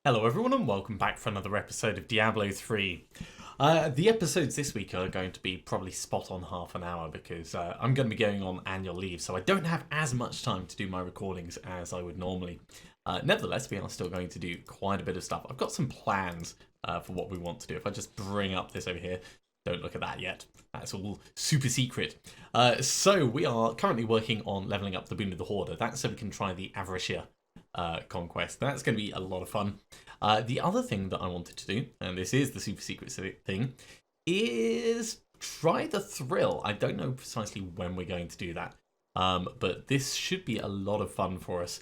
Hello everyone and welcome back for another episode of Diablo 3. The episodes this week are going to be probably spot on half an hour because I'm going to be going on annual leave, so I don't have as much time to do my recordings as I would normally. Nevertheless, we are still going to do quite a bit of stuff. I've got some plans for what we want to do. If I just bring up this over here, don't look at that yet. That's all super secret. So we are currently working on leveling up the Boon of the Hoarder. That's so we can try the Avaricious conquest. That's going to be a lot of fun. The other thing that I wanted to do, and this is the super secret thing, is try the thrill. I don't know precisely when we're going to do that, but this should be a lot of fun for us.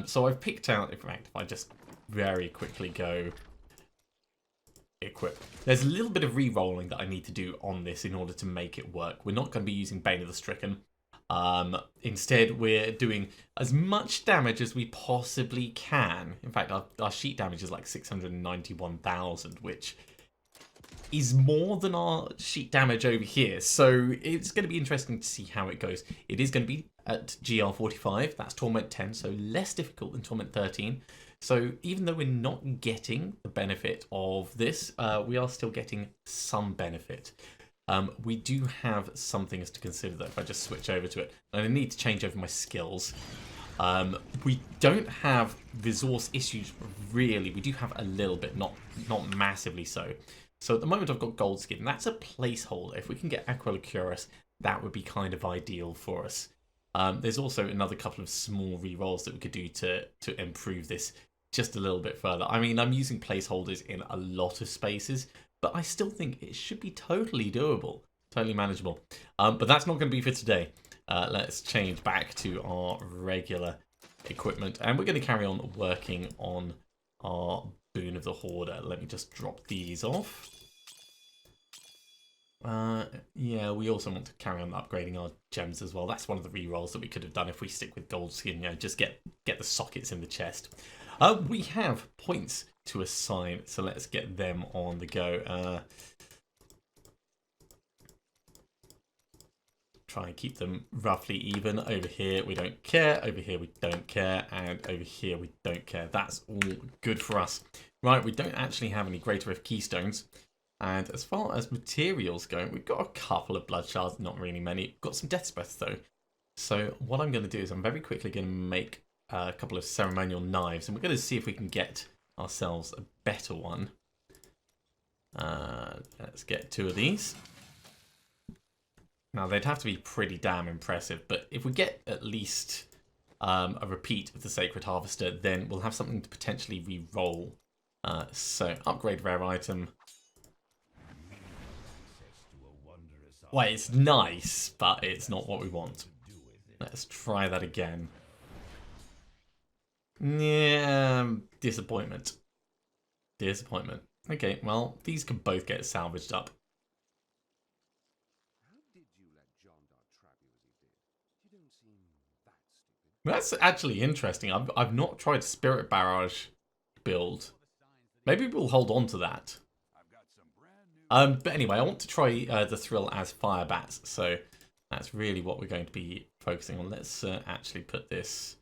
So I've picked out, in fact, if I just very quickly go equip. There's a little bit of re-rolling that I need to do on this in order to make it work. We're not going to be using Bane of the Stricken. Instead, we're doing as much damage as we possibly can. In fact, our sheet damage is like 691,000, which is more than our sheet damage over here. So it's going to be interesting to see how it goes. It is going to be at GR 45. That's Torment 10, so less difficult than Torment 13. So even though we're not getting the benefit of this, we are still getting some benefit. We do have some things to consider though. If I just switch over to it, and I need to change over my skills. We don't have resource issues really. We do have a little bit, not massively so. So at the moment I've got gold skin. That's a placeholder. If we can get Aquila Cuirass, that would be kind of ideal for us. There's also another couple of small rerolls that we could do to improve this just a little bit further. I mean, I'm using placeholders in a lot of spaces, but I still think it should be totally doable, totally manageable. But that's not going to be for today. Let's change back to our regular equipment, and we're going to carry on working on our Boon of the Hoarder. Let me just drop these off. Yeah, we also want to carry on upgrading our gems as well. That's one of the rerolls that we could have done if we stick with gold skin. You know, just get the sockets in the chest. We have points to assign, so let's get them on the go. Try and keep them roughly even. Over here we don't care, over here we don't care, and over here we don't care. That's all good for us. Right, we don't actually have any Greater Rift Keystones. And as far as materials go, we've got a couple of blood shards, not really many. We've got some death breaths though. So what I'm going to do is I'm very quickly going to make a couple of ceremonial knives, and we're going to see if we can get ourselves a better one. Let's get 2 of these. Now they'd have to be pretty damn impressive, but if we get at least a repeat of the Sacred Harvester, then we'll have something to potentially re-roll. So upgrade rare item. Well, it's nice, but it's not what we want. Let's try that again. Yeah, disappointment. Disappointment. Okay, well, these can both get salvaged up. That's actually interesting. I've not tried Spirit Barrage build. Maybe we'll hold on to that. But anyway, I want to try the thrill as Firebats, so that's really what we're going to be focusing on. Let's actually put this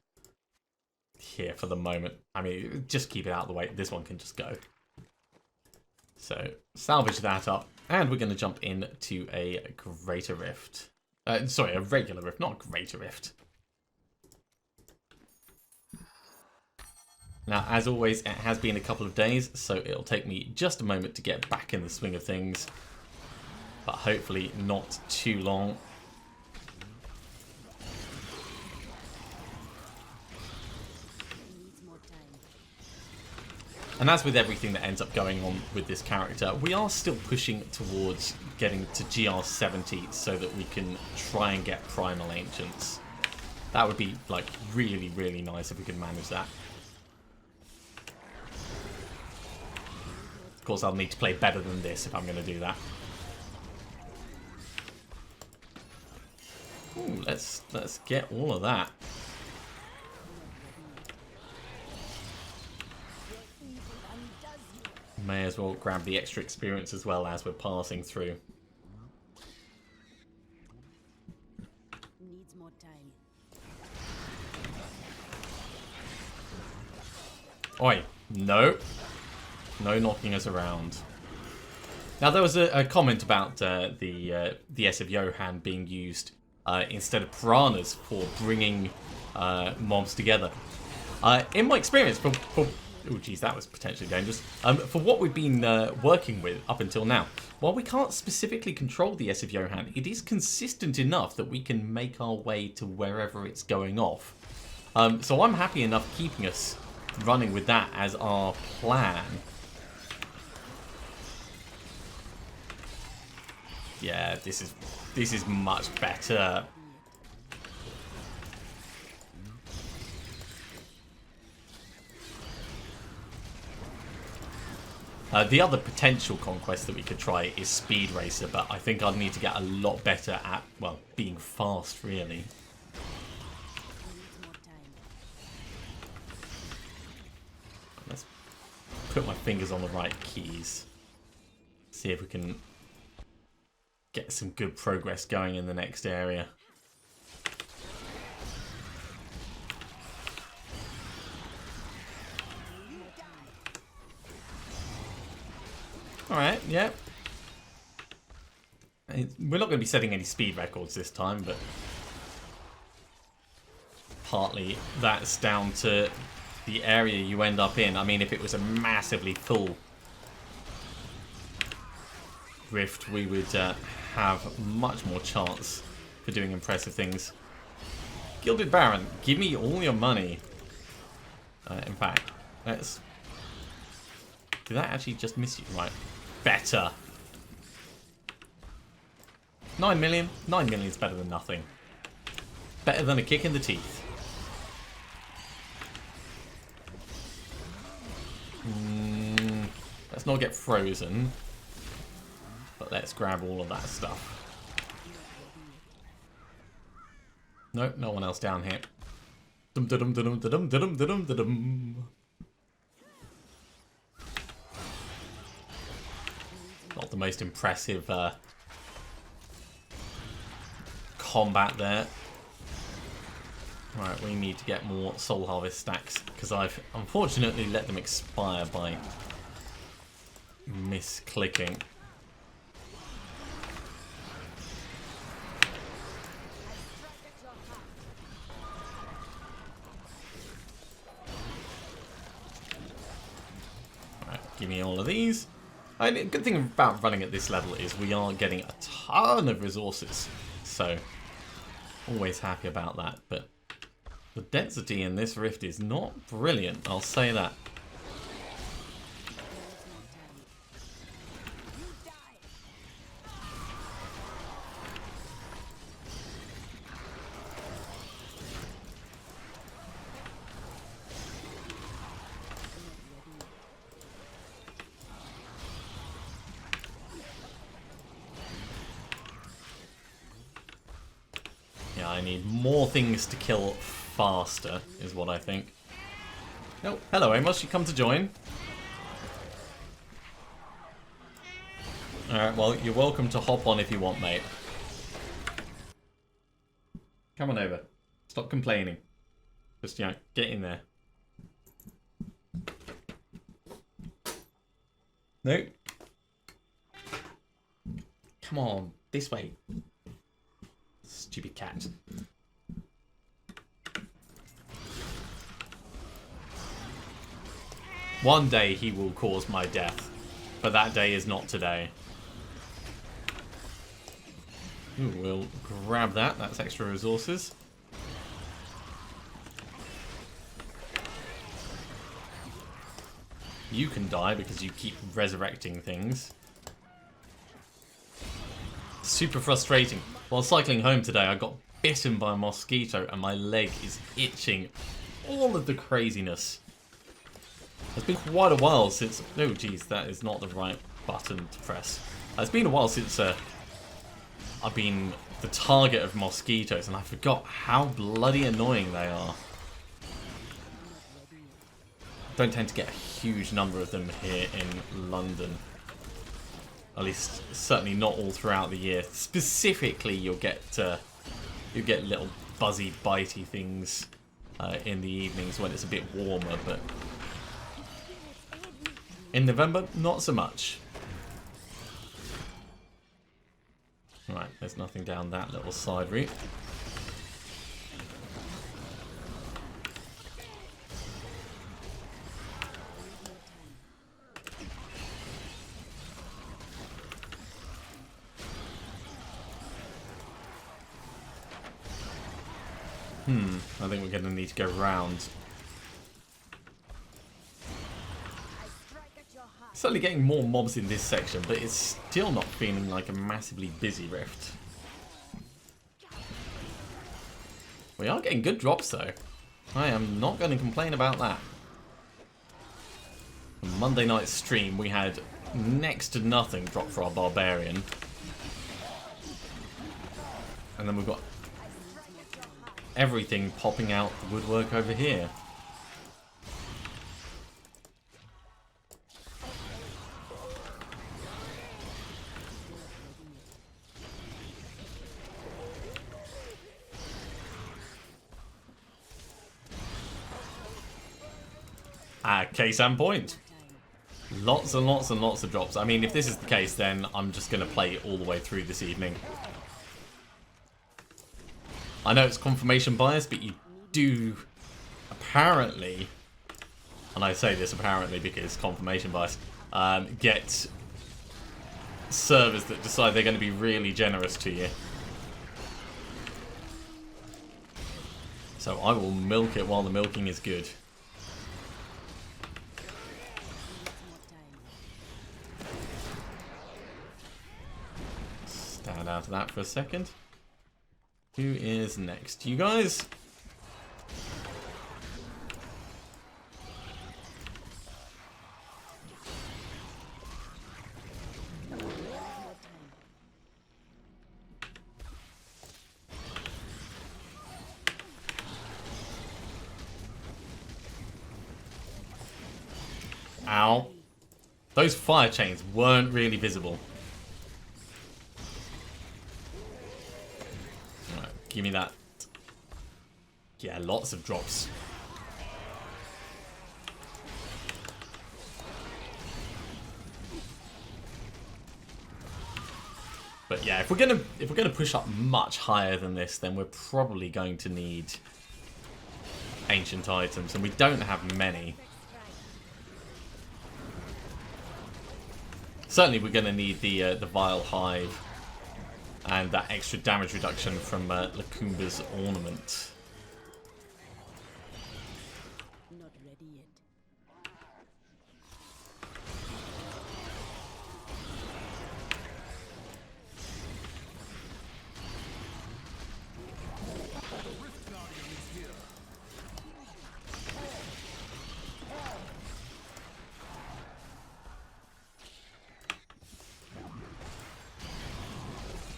here for the moment. I mean, just keep it out of the way. This one can just go. So salvage that up, and we're going to jump into a Greater Rift. Sorry, a regular Rift, not a Greater Rift. Now, as always, it has been a couple of days, so it'll take me just a moment to get back in the swing of things, but hopefully not too long. And as with everything that ends up going on with this character, we are still pushing towards getting to GR 70 so that we can try and get Primal Ancients. That would be like really, really nice if we could manage that. Of course, I'll need to play better than this if I'm going to do that. Ooh, let's get all of that. May as well grab the extra experience as well as we're passing through. Needs more time. Oi, no. No knocking us around. Now, there was a comment about the SFO hand being used instead of piranhas for bringing mobs together. In my experience, oh geez, that was potentially dangerous. For what we've been working with up until now, while we can't specifically control the SFO hand, it is consistent enough that we can make our way to wherever it's going off. So I'm happy enough keeping us running with that as our plan. Yeah, this is much better. The other potential conquest that we could try is Speed Racer, but I think I'd need to get a lot better at, well, being fast, really. Let's put my fingers on the right keys. See if we can get some good progress going in the next area. Alright, yeah. We're not going to be setting any speed records this time, but partly that's down to the area you end up in. I mean, if it was a massively full rift, we would have much more chance for doing impressive things. Gilded Baron, give me all your money. In fact, let's... Did that actually just miss you? Right. Better. 9 million? 9 million is better than nothing. Better than a kick in the teeth. Let's not get frozen. But let's grab all of that stuff. Nope, no one else down here. Dum dum dum dum dum dum dum dum dum. Not the most impressive combat there. Right, we need to get more Soul Harvest stacks because I've unfortunately let them expire by misclicking. Right, give me all of these. The good thing about running at this level is we are getting a ton of resources, so always happy about that, but the density in this rift is not brilliant, I'll say that. Yeah, I need more things to kill faster, is what I think. Oh, hello Amos, you come to join. Alright, well, you're welcome to hop on if you want, mate. Come on over. Stop complaining. Just, you know, get in there. No. Come on, this way. Stupid cat. One day he will cause my death, but that day is not today. Ooh, we'll grab that. That's extra resources. You can die because you keep resurrecting things. Super frustrating. While cycling home today, I got bitten by a mosquito and my leg is itching. All of the craziness. It's been quite a while since... Oh, geez, that is not the right button to press. It's been a while since I've been the target of mosquitoes, and I forgot how bloody annoying they are. Don't tend to get a huge number of them here in London. At least, certainly not all throughout the year. Specifically, you'll get little buzzy, bitey things in the evenings when it's a bit warmer, but In November, not so much. Right, there's nothing down that little side route. I think we're going to need to go round. Certainly getting more mobs in this section, but it's still not feeling like a massively busy rift. We are getting good drops though. I am not going to complain about that. On Monday night stream we had next to nothing drop for our Barbarian. And then we've got everything popping out the woodwork over here. Case and point. Lots and lots and lots of drops. I mean, if this is the case, then I'm just going to play all the way through this evening. I know it's confirmation bias, but you do apparently, and I say this apparently because confirmation bias, get servers that decide they're going to be really generous to you. So I will milk it while the milking is good. Stand out of that for a second. Who is next? You guys? Ow. Those fire chains weren't really visible. Right, give me that. Yeah, lots of drops. But yeah, if we're gonna push up much higher than this, then we're probably going to need ancient items, and we don't have many. Certainly we're going to need the Vile Hive and that extra damage reduction from Lakumba's Ornament. Not ready yet.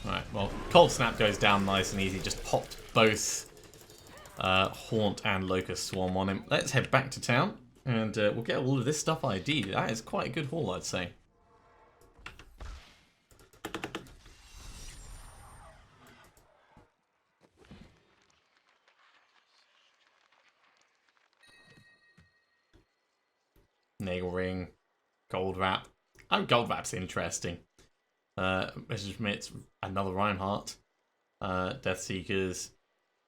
Right, well, Cold Snap goes down nice and easy. Just popped both Haunt and Locust Swarm on him. Let's head back to town, and we'll get all of this stuff ID'd. That is quite a good haul, I'd say. Nail Ring, Gold Wrap. Oh, Gold Wrap's interesting. Message another Reinhardt, Death Seekers,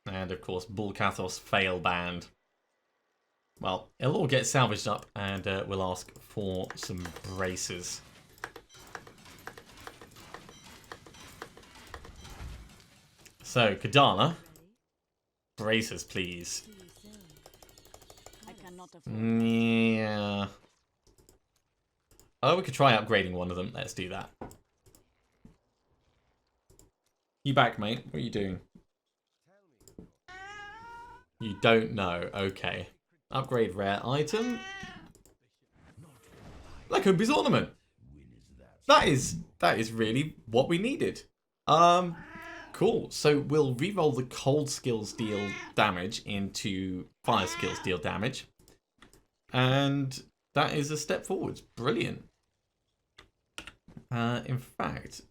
and of course Bulkathos Fail Band. Well, it'll all get salvaged up, and we'll ask for some braces. So, Kadana, braces, please. I cannot afford. Yeah. Oh, we could try upgrading one of them. Let's do that. You back, mate? What are you doing? You don't know. Okay. Upgrade rare item. Lakumba's Ornament. That is really what we needed. Cool. So we'll reroll the cold skills deal damage into fire skills deal damage. And that is a step forward. Brilliant. In fact,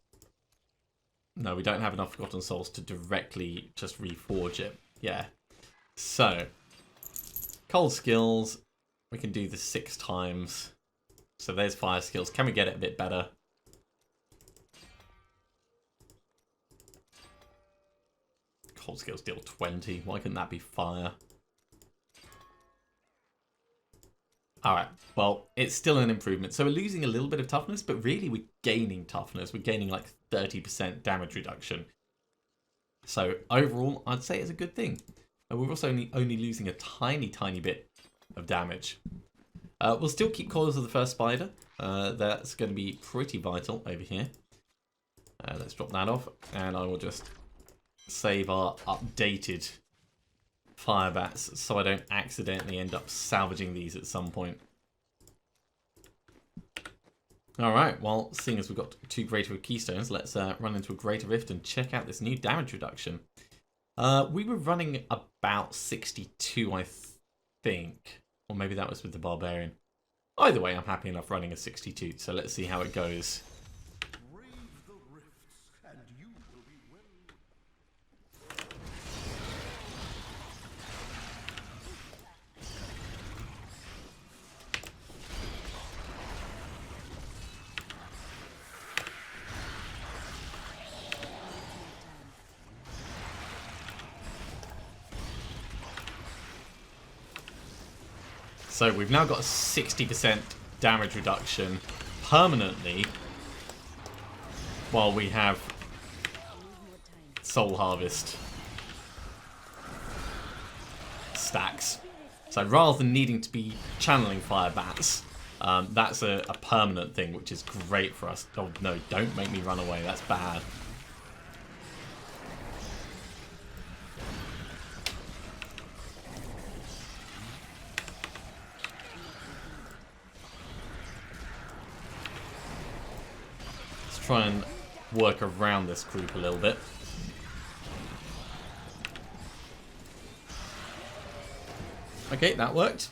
no, we don't have enough Forgotten Souls to directly just reforge it. Yeah. So, cold skills, we can do this 6 times. So there's fire skills. Can we get it a bit better? Cold skills deal 20. Why couldn't that be fire? Alright, well, it's still an improvement. So we're losing a little bit of toughness, but really we're gaining toughness. We're gaining like 30% damage reduction. So overall, I'd say it's a good thing. And we're also only losing a tiny, tiny bit of damage. We'll still keep Coils of the First Spider. That's going to be pretty vital over here. Let's drop that off. And I will just save our updated Firebats so I don't accidentally end up salvaging these at some point. Alright, well, seeing as we've got 2 Greater Keystones, let's run into a Greater Rift and check out this new damage reduction. We were running about 62, I think. Or maybe that was with the Barbarian. Either way, I'm happy enough running a 62, so let's see how it goes. So we've now got a 60% damage reduction permanently while we have Soul Harvest stacks. So rather than needing to be channeling Firebats, that's a permanent thing, which is great for us. Oh no, don't make me run away, that's bad. Try and work around this group a little bit. Okay, that worked.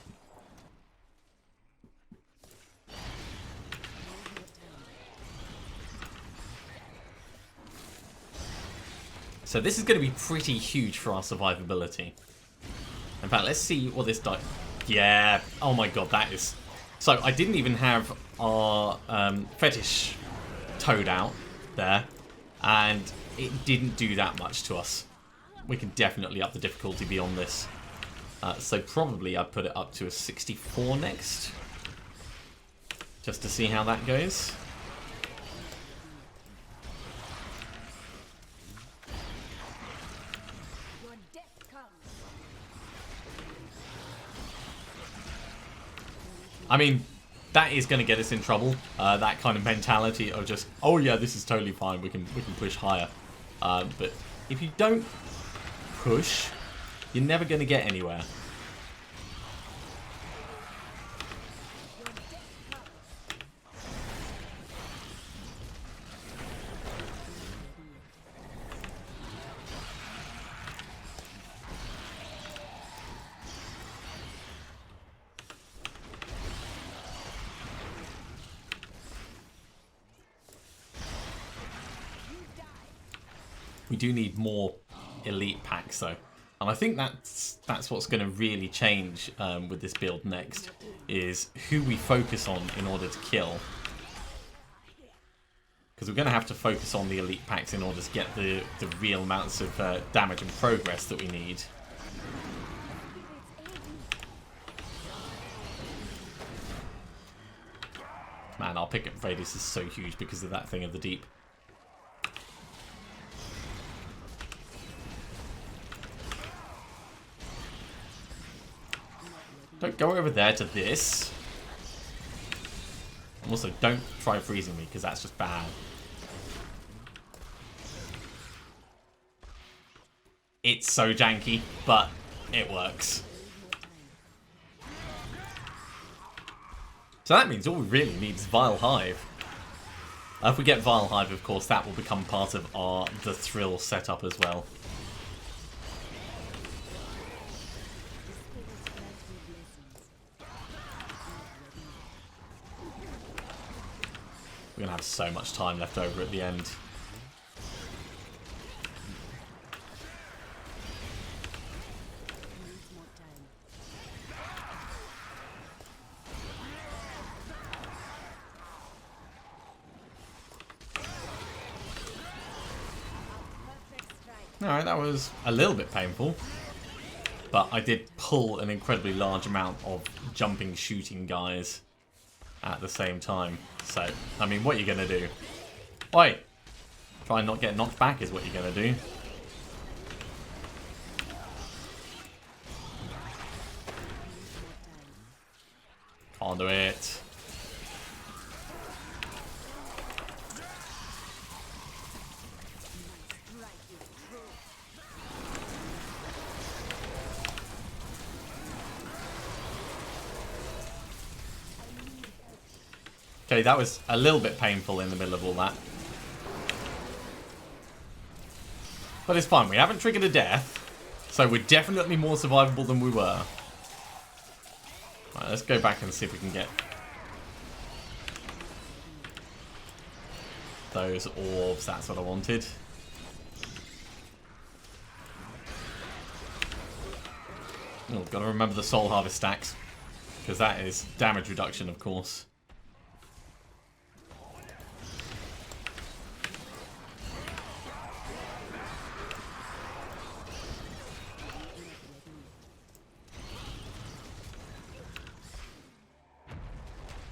So this is going to be pretty huge for our survivability. In fact, let's see what this does. Yeah, oh my god, that is... So I didn't even have our fetish Toad out there, and it didn't do that much to us. We can definitely up the difficulty beyond this. So probably I'd put it up to a 64 next, just to see how that goes. I mean, that is going to get us in trouble. That kind of mentality of just, oh yeah, this is totally fine. We can push higher. But if you don't push, you're never going to get anywhere. We do need more elite packs though, and I think that's what's going to really change with this build next, is who we focus on in order to kill. Because we're going to have to focus on the elite packs in order to get the real amounts of damage and progress that we need. Man, our pickup radius is so huge because of that thing of the deep. Don't go over there to this. Also, don't try freezing me, because that's just bad. It's so janky, but it works. So that means all we really need is Vile Hive. If we get Vile Hive, of course, that will become part of the Thrill setup as well. We're going to have so much time left over at the end. Alright, that was a little bit painful. But I did pull an incredibly large amount of jumping, shooting guys at the same time. So, I mean, what are you going to do? Wait! Try and not get knocked back is what you're going to do. Can't do it. Okay, that was a little bit painful in the middle of all that. But it's fine, we haven't triggered a death. So we're definitely more survivable than we were. Right, let's go back and see if we can get those orbs. That's what I wanted. Oh, gotta remember the soul harvest stacks. Because that is damage reduction, of course.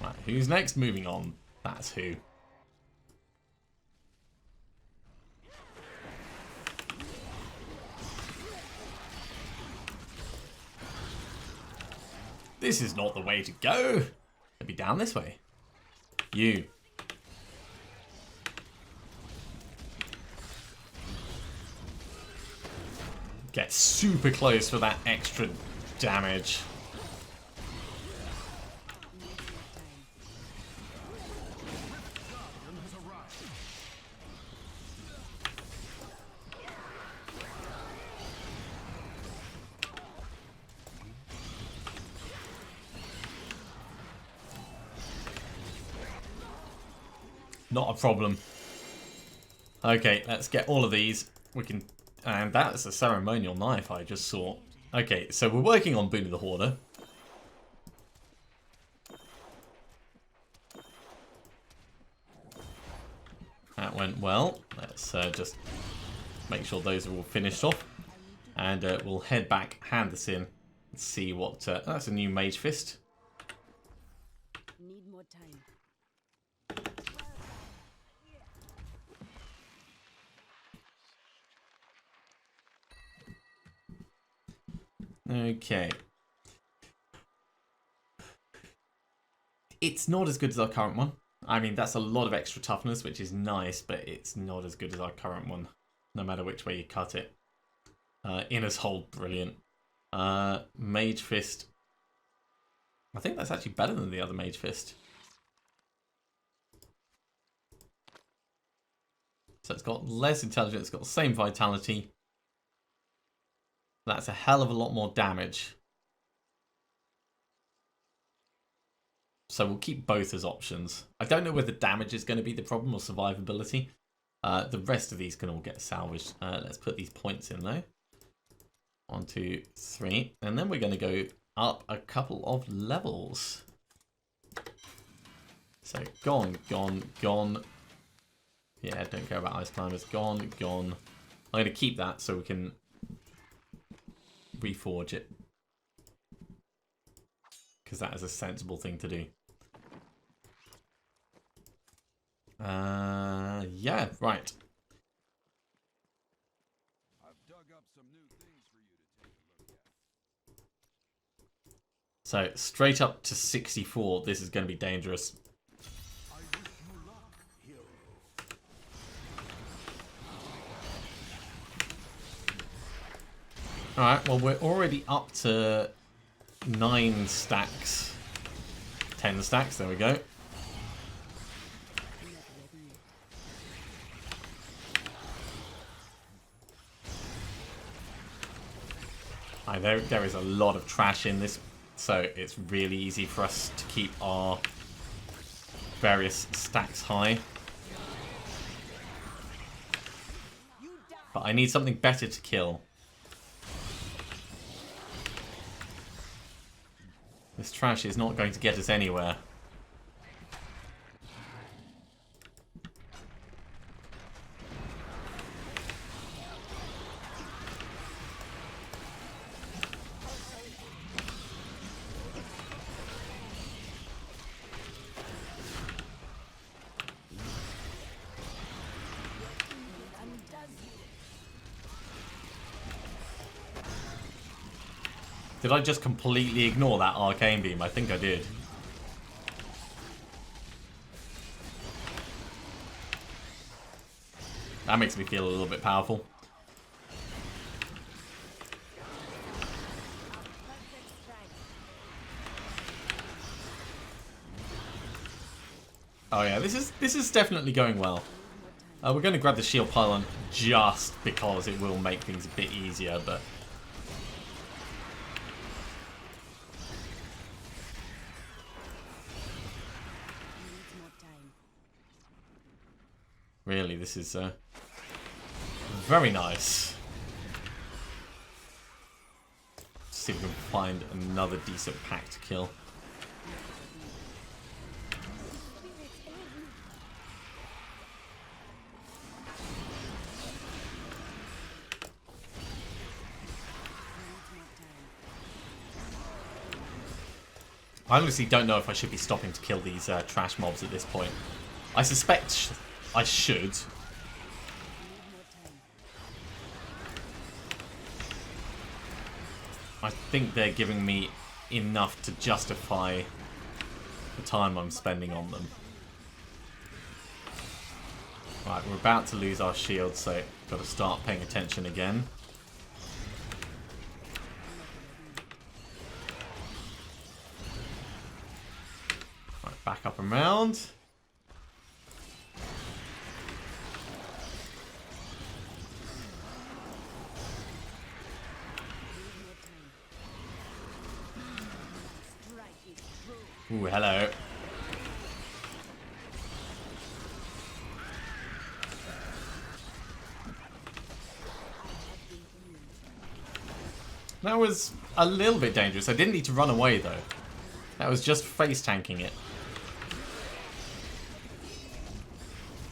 Right, who's next? Moving on. That's who. This is not the way to go. Maybe down this way. You. Get super close for that extra damage. Not a problem. Okay, let's get all of these. We can, and that's a ceremonial knife I just saw. Okay, so we're working on Boon of the Hoarder. That went well. Let's just make sure those are all finished off. And we'll head back, hand this in, and see what... that's a new Mage Fist. Need more time. Okay. It's not as good as our current one. I mean, that's a lot of extra toughness, which is nice, but it's not as good as our current one, no matter which way you cut it. Inner's Hold, brilliant. Mage Fist. I think that's actually better than the other Mage Fist. So it's got less intelligence, it's got the same vitality. That's a hell of a lot more damage. So we'll keep both as options. I don't know whether damage is going to be the problem or survivability. The rest of these can all get salvaged. Let's put these points in though. 1, 2, 3. And then we're going to go up a couple of levels. So gone, gone, gone. Yeah, don't care about ice climbers. Gone, gone. I'm going to keep that so we can reforge it. Because that is a sensible thing to do. Yeah, right. I've dug up some new things for you to take a look at. So straight up to 64. This is going to be dangerous. I wish you luck, hero. Alright, well we're already up to 9 stacks. 10 stacks, there we go. There is a lot of trash in this, so it's really easy for us to keep our various stacks high. But I need something better to kill. This trash is not going to get us anywhere. Did I just completely ignore that arcane beam? I think I did. That makes me feel a little bit powerful. Oh yeah, this is definitely going well. We're going to grab the shield pylon just because it will make things a bit easier, but really, this is very nice. Let's see if we can find another decent pack to kill. I honestly don't know if I should be stopping to kill these trash mobs at this point. I suspect I should. I think they're giving me enough to justify the time I'm spending on them. Right, we're about to lose our shield, so got to start paying attention again. Right, back up and round. Ooh, hello. That was a little bit dangerous. I didn't need to run away, though. That was just face tanking it.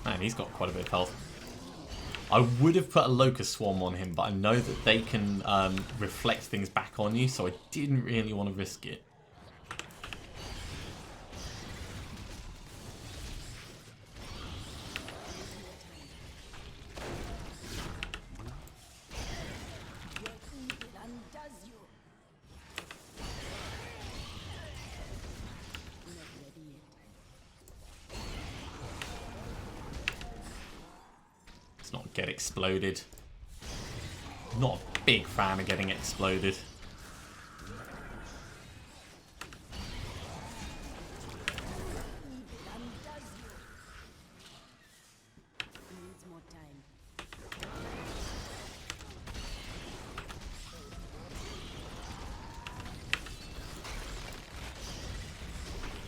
Man, he's got quite a bit of health. I would have put a locust swarm on him, but I know that they can reflect things back on you, so I didn't really want to risk it. Not get exploded. Not a big fan of getting exploded.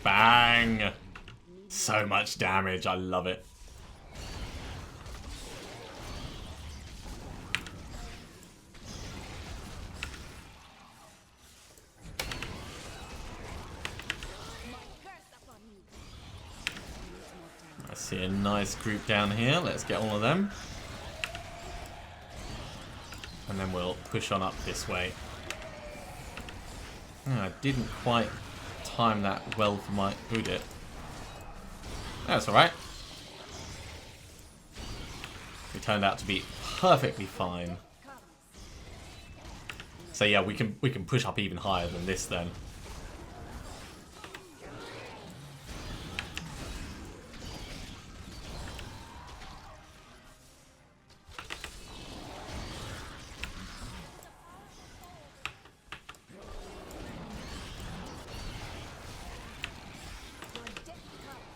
Bang! So much damage, I love it. I see a nice group down here. Let's get all of them. And then we'll push on up this way. Oh, I didn't quite time that well for my Udit. That's alright. It turned out to be perfectly fine. So yeah, we can push up even higher than this then.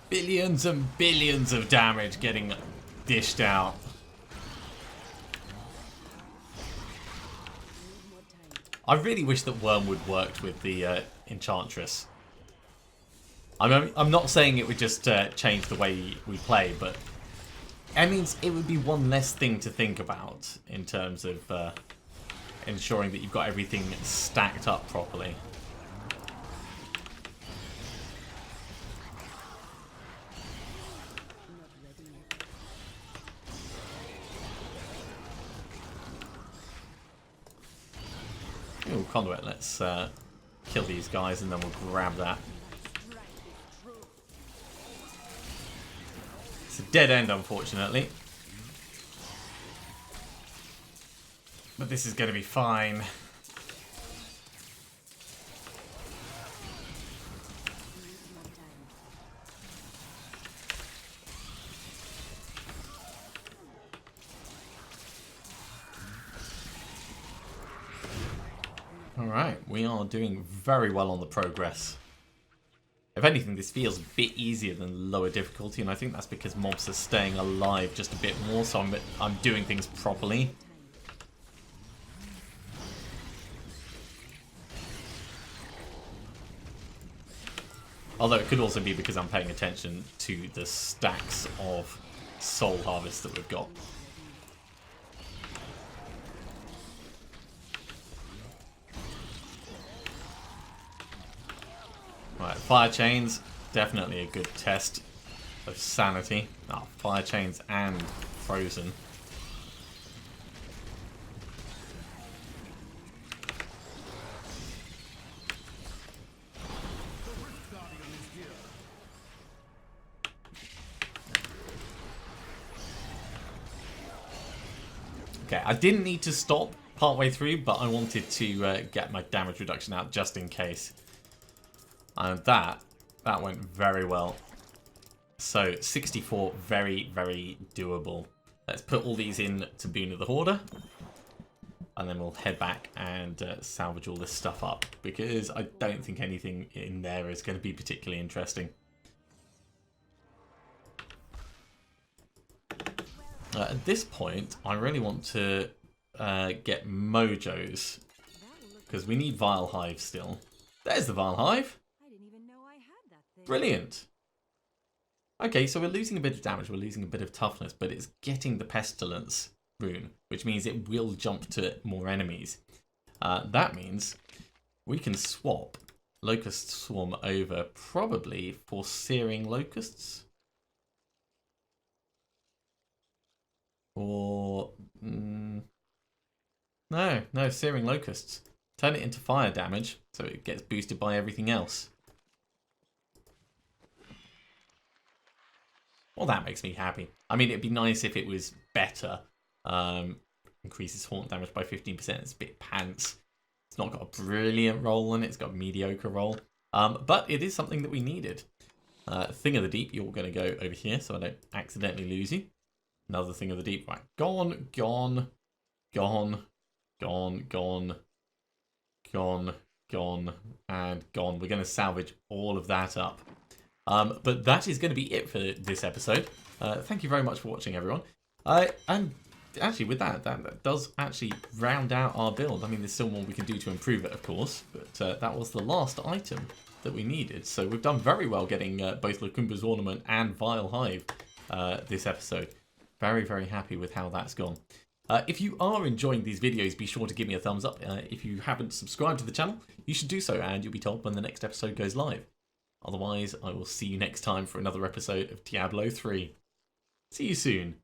Billions and billions of damage getting dished out. I really wish that Wormwood worked with the Enchantress. I'm not saying it would just change the way we play, but it means it would be one less thing to think about in terms of ensuring that you've got everything stacked up properly. Ooh, conduit, let's kill these guys and then we'll grab that. It's a dead end, unfortunately. But this is going to be fine. Alright, we are doing very well on the progress. If anything, this feels a bit easier than lower difficulty, and I think that's because mobs are staying alive just a bit more, so I'm doing things properly. Although it could also be because I'm paying attention to the stacks of soul harvest that we've got. Right, fire chains, definitely a good test of sanity. Oh, fire chains and frozen. Okay, I didn't need to stop partway through, but I wanted to get my damage reduction out just in case. And that went very well. So 64, very, very doable. Let's put all these in to Boon of the Hoarder. And then we'll head back and salvage all this stuff up. Because I don't think anything in there is going to be particularly interesting. At this point, I really want to get Mojos. Because we need Vile Hive still. There's the Vile Hive. I didn't even know I had that thing. Brilliant. Okay, so we're losing a bit of damage, we're losing a bit of toughness, but it's getting the Pestilence rune, which means it will jump to more enemies. That means we can swap Locust Swarm over probably for Searing Locusts. Or... no, Searing Locusts. Turn it into fire damage, so it gets boosted by everything else. Well, that makes me happy. I mean, it'd be nice if it was better. Increases haunt damage by 15%. It's a bit pants. It's not got a brilliant roll on it. It's got a mediocre roll. But it is something that we needed. Thing of the Deep, you're going to go over here so I don't accidentally lose you. Another Thing of the Deep. Right, gone, gone, gone, gone, gone, gone, gone, and gone. We're going to salvage all of that up. But that is going to be it for this episode. Thank you very much for watching, everyone. And actually, with that does actually round out our build. I mean, there's still more we can do to improve it, of course. But that was the last item that we needed. So we've done very well getting both Lakumba's Ornament and Vile Hive this episode. Very, very happy with how that's gone. If you are enjoying these videos, be sure to give me a thumbs up. If you haven't subscribed to the channel, you should do so, and you'll be told when the next episode goes live. Otherwise, I will see you next time for another episode of Diablo 3. See you soon.